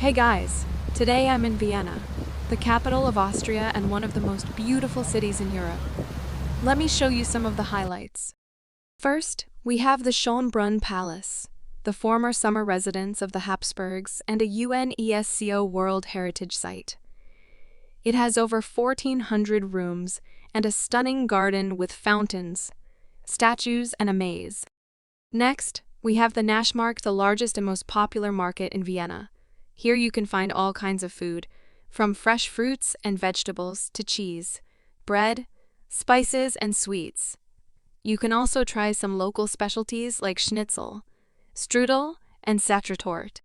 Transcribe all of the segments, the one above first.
Hey guys, today I'm in Vienna, the capital of Austria and one of the most beautiful cities in Europe. Let me show you some of the highlights. First, we have the Schönbrunn Palace, the former summer residence of the Habsburgs and a UNESCO World Heritage Site. It has over 1,400 rooms and a stunning garden with fountains, statues, and a maze. Next, we have the Naschmarkt, the largest and most popular market in Vienna. Here you can find all kinds of food, from fresh fruits and vegetables to cheese, bread, spices, and sweets. You can also try some local specialties like schnitzel, strudel, and sachertorte.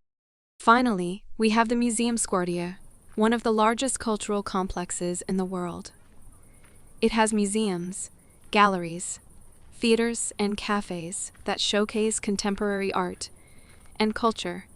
Finally, we have the Museumsquartier, one of the largest cultural complexes in the world. It has museums, galleries, theaters, and cafes that showcase contemporary art and culture